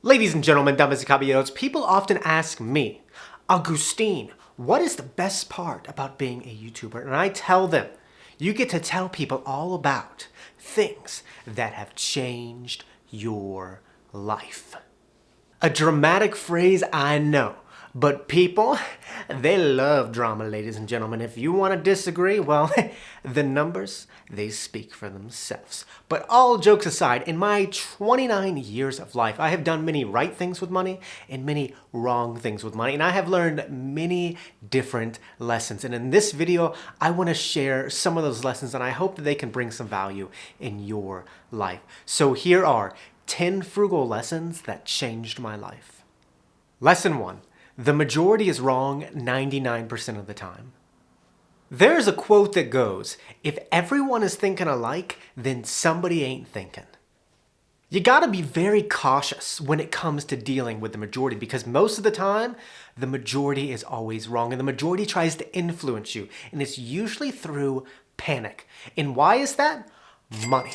Ladies and gentlemen, damas y caballeros, people often ask me, Agustin, what is the best part about being a YouTuber? And I tell them, you get to tell people all about things that have changed your life. A dramatic phrase, I know. But people, they love drama, ladies and gentlemen. If you want to disagree, well, the numbers, they speak for themselves. But all jokes aside, in my 29 years of life, I have done many right things with money and many wrong things with money. And I have learned many different lessons. And in this video, I want to share some of those lessons, and I hope that they can bring some value in your life. So here are 10 frugal lessons that changed my life. Lesson 1. The majority is wrong 99% of the time. There's a quote that goes, if everyone is thinking alike, then somebody ain't thinking. You gotta be very cautious when it comes to dealing with the majority, because most of the time, the majority is always wrong, and the majority tries to influence you, and it's usually through panic. And why is that? Money.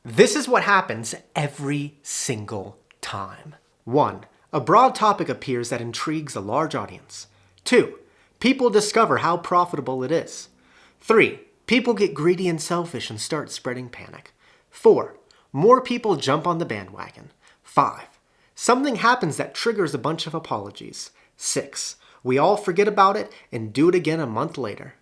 This is what happens every single time. 1. A broad topic appears that intrigues a large audience. 2. People discover how profitable it is. 3. People get greedy and selfish and start spreading panic. 4. More people jump on the bandwagon. 5. Something happens that triggers a bunch of apologies. 6. We all forget about it and do it again a month later.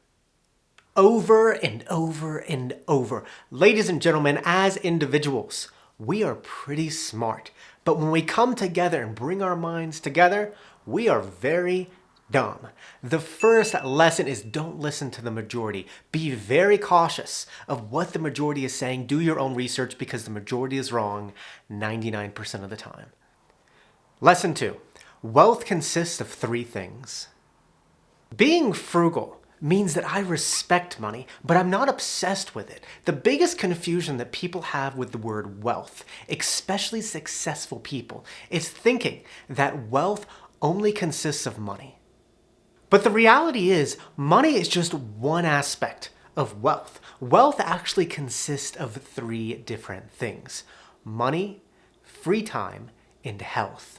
Over and over and over. Ladies and gentlemen, as individuals, we are pretty smart. But when we come together and bring our minds together, we are very dumb. The first lesson is don't listen to the majority. Be very cautious of what the majority is saying. Do your own research, because the majority is wrong 99% of the time. Lesson 2. Wealth consists of 3 things. Being frugal means that I respect money, but I'm not obsessed with it. The biggest confusion that people have with the word wealth, especially successful people, is thinking that wealth only consists of money. But the reality is, money is just one aspect of wealth. Wealth actually consists of 3 different things: money, free time, and health.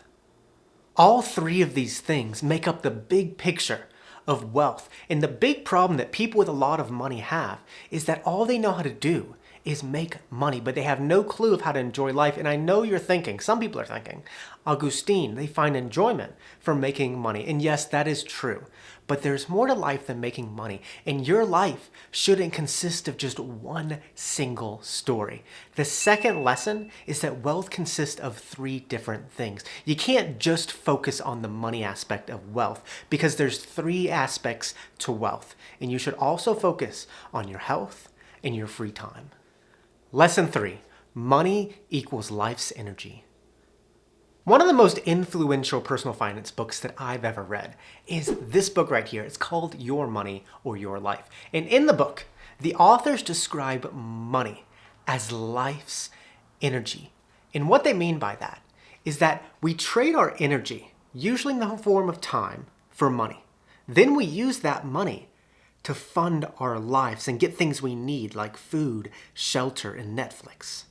All 3 of these things make up the big picture of wealth. And the big problem that people with a lot of money have is that all they know how to do is make money, but they have no clue of how to enjoy life. And I know you're thinking, some people are thinking, Agustin, they find enjoyment from making money. And yes, that is true. But there's more to life than making money. And your life shouldn't consist of just one single story. The second lesson is that wealth consists of 3 different things. You can't just focus on the money aspect of wealth, because there's 3 aspects to wealth. And you should also focus on your health and your free time. Lesson 3. Money equals life's energy. One of the most influential personal finance books that I've ever read is this book right here. It's called Your Money or Your Life. And in the book, the authors describe money as life's energy. And what they mean by that is that we trade our energy, usually in the form of time, for money. Then we use that money to fund our lives and get things we need like food, shelter, and Netflix.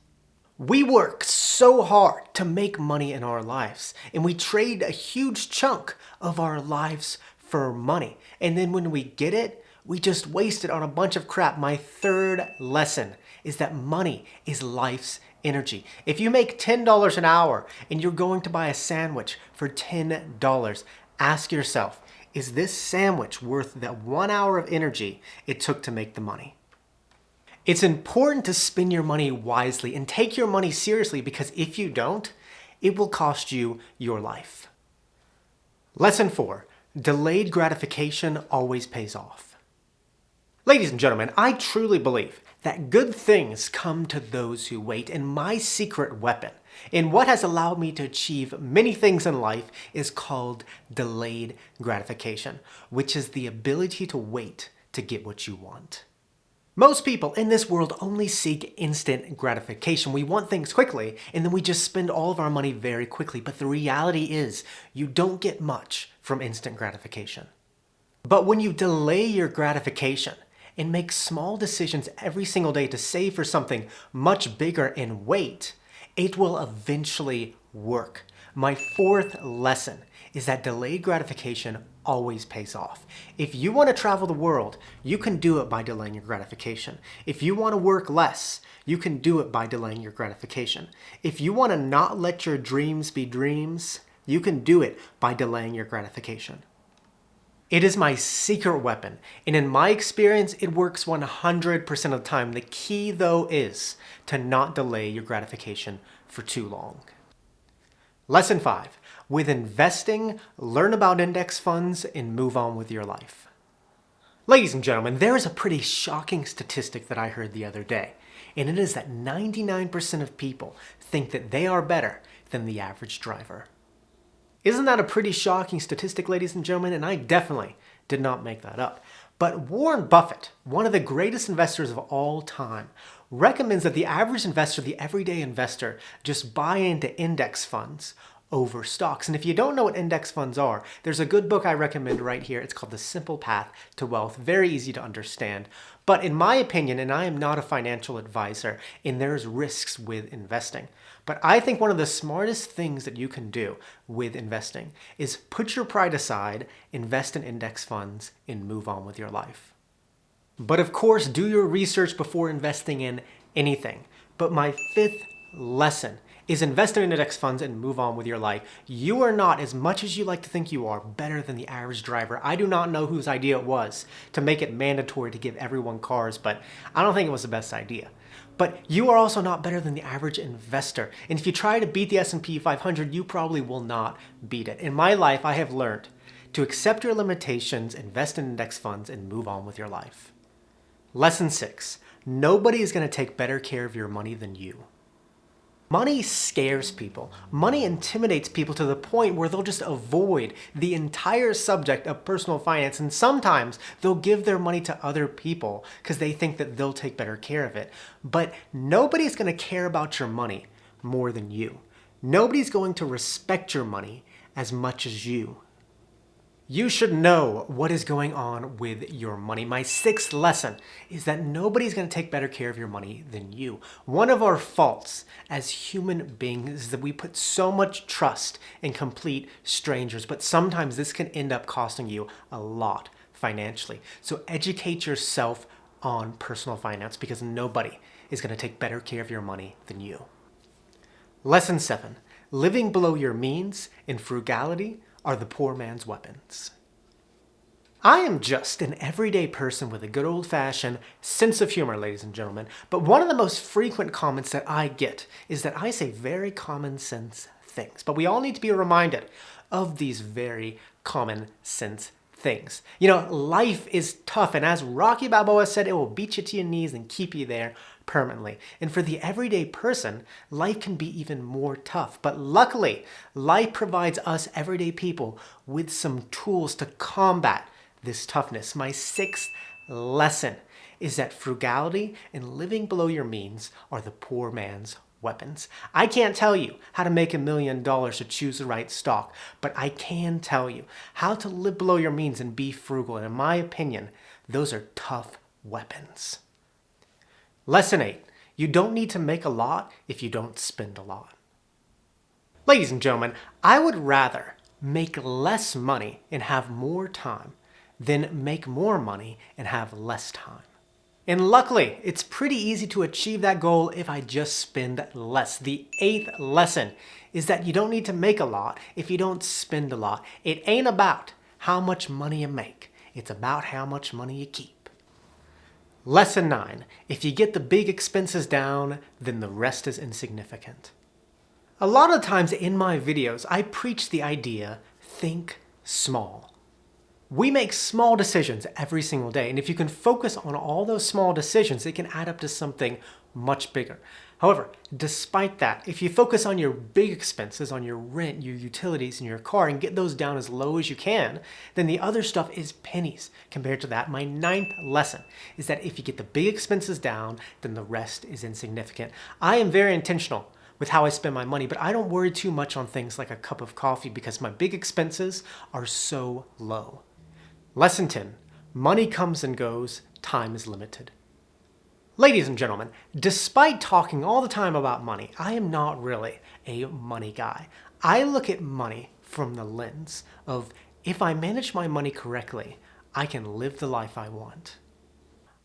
We work so hard to make money in our lives, and we trade a huge chunk of our lives for money. And then when we get it, we just waste it on a bunch of crap. My third lesson is that money is life's energy. If you make $10 an hour and you're going to buy a sandwich for $10, ask yourself, is this sandwich worth that 1 hour of energy it took to make the money? It's important to spend your money wisely and take your money seriously, because if you don't, it will cost you your life. Lesson 4. Delayed gratification always pays off. Ladies and gentlemen, I truly believe that good things come to those who wait, and my secret weapon and what has allowed me to achieve many things in life is called delayed gratification, which is the ability to wait to get what you want. Most people in this world only seek instant gratification. We want things quickly, and then we just spend all of our money very quickly. But the reality is, you don't get much from instant gratification. But when you delay your gratification and make small decisions every single day to save for something much bigger and wait, it will eventually work. My fourth lesson is that delayed gratification always pays off. If you want to travel the world, you can do it by delaying your gratification. If you want to work less, you can do it by delaying your gratification. If you want to not let your dreams be dreams, you can do it by delaying your gratification. It is my secret weapon, and in my experience, it works 100% of the time. The key, though, is to not delay your gratification for too long. Lesson 5. With investing, learn about index funds and move on with your life. Ladies and gentlemen, there is a pretty shocking statistic that I heard the other day, and it is that 99% of people think that they are better than the average driver. Isn't that a pretty shocking statistic, ladies and gentlemen? And I definitely did not make that up. But Warren Buffett, one of the greatest investors of all time, recommends that the average investor, the everyday investor, just buy into index funds over stocks. And if you don't know what index funds are, there's a good book I recommend right here. It's called The Simple Path to Wealth. Very easy to understand. But in my opinion, and I am not a financial advisor, and there's risks with investing, but I think one of the smartest things that you can do with investing is put your pride aside, invest in index funds, and move on with your life. But of course, do your research before investing in anything. But my fifth lesson is invest in index funds and move on with your life. You are not, as much as you like to think you are, better than the average driver. I do not know whose idea it was to make it mandatory to give everyone cars, but I don't think it was the best idea. But you are also not better than the average investor. And if you try to beat the S&P 500, you probably will not beat it. In my life, I have learned to accept your limitations, invest in index funds, and move on with your life. Lesson 6. Nobody is going to take better care of your money than you. Money scares people. Money intimidates people to the point where they'll just avoid the entire subject of personal finance, and sometimes they'll give their money to other people because they think that they'll take better care of it. But nobody's going to care about your money more than you. Nobody's going to respect your money as much as you. You should know what is going on with your money. My sixth lesson is that nobody's going to take better care of your money than you. One of our faults as human beings is that we put so much trust in complete strangers, but sometimes this can end up costing you a lot financially. So educate yourself on personal finance because nobody is going to take better care of your money than you. Lesson 7. Living below your means and frugality are the poor man's weapons. I am just an everyday person with a good old-fashioned sense of humor, ladies and gentlemen, but one of the most frequent comments that I get is that I say very common sense things. But we all need to be reminded of these very common sense things. You know, life is tough, and as Rocky Balboa said, it will beat you to your knees and keep you there permanently. And for the everyday person, life can be even more tough. But luckily, life provides us everyday people with some tools to combat this toughness. My sixth lesson is that frugality and living below your means are the poor man's weapons. I can't tell you how to make $1 million to choose the right stock, but I can tell you how to live below your means and be frugal. And in my opinion, those are tough weapons. Lesson 8. You don't need to make a lot if you don't spend a lot. Ladies and gentlemen, I would rather make less money and have more time than make more money and have less time. And luckily, it's pretty easy to achieve that goal if I just spend less. The 8th lesson is that you don't need to make a lot if you don't spend a lot. It ain't about how much money you make. It's about how much money you keep. Lesson 9. If you get the big expenses down, then the rest is insignificant. A lot of times in my videos, I preach the idea, think small. We make small decisions every single day, and if you can focus on all those small decisions, it can add up to something much bigger. However, despite that, if you focus on your big expenses, on your rent, your utilities, and your car, and get those down as low as you can, then the other stuff is pennies compared to that. My 9th lesson is that if you get the big expenses down, then the rest is insignificant. I am very intentional with how I spend my money, but I don't worry too much on things like a cup of coffee because my big expenses are so low. Lesson 10. Money comes and goes, time is limited. Ladies and gentlemen, despite talking all the time about money, I am not really a money guy. I look at money from the lens of if I manage my money correctly, I can live the life I want.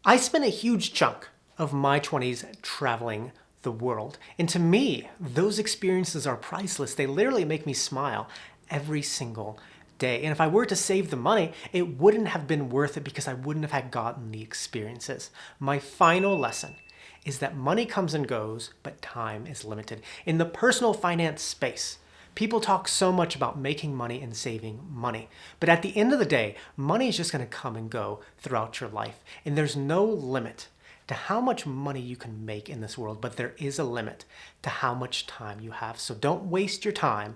I spent a huge chunk of my 20s traveling the world. And to me, those experiences are priceless. They literally make me smile every single day. And if I were to save the money, it wouldn't have been worth it because I wouldn't have had gotten the experiences. My final lesson is that money comes and goes, but time is limited. In the personal finance space, people talk so much about making money and saving money. But at the end of the day, money is just going to come and go throughout your life. And there's no limit to how much money you can make in this world, but there is a limit to how much time you have. So don't waste your time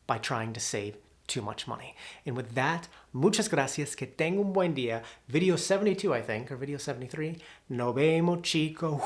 by trying to save too much money. And with that, muchas gracias, que tenga un buen día. Video 72, I think, or video 73. Nos vemos, chicos.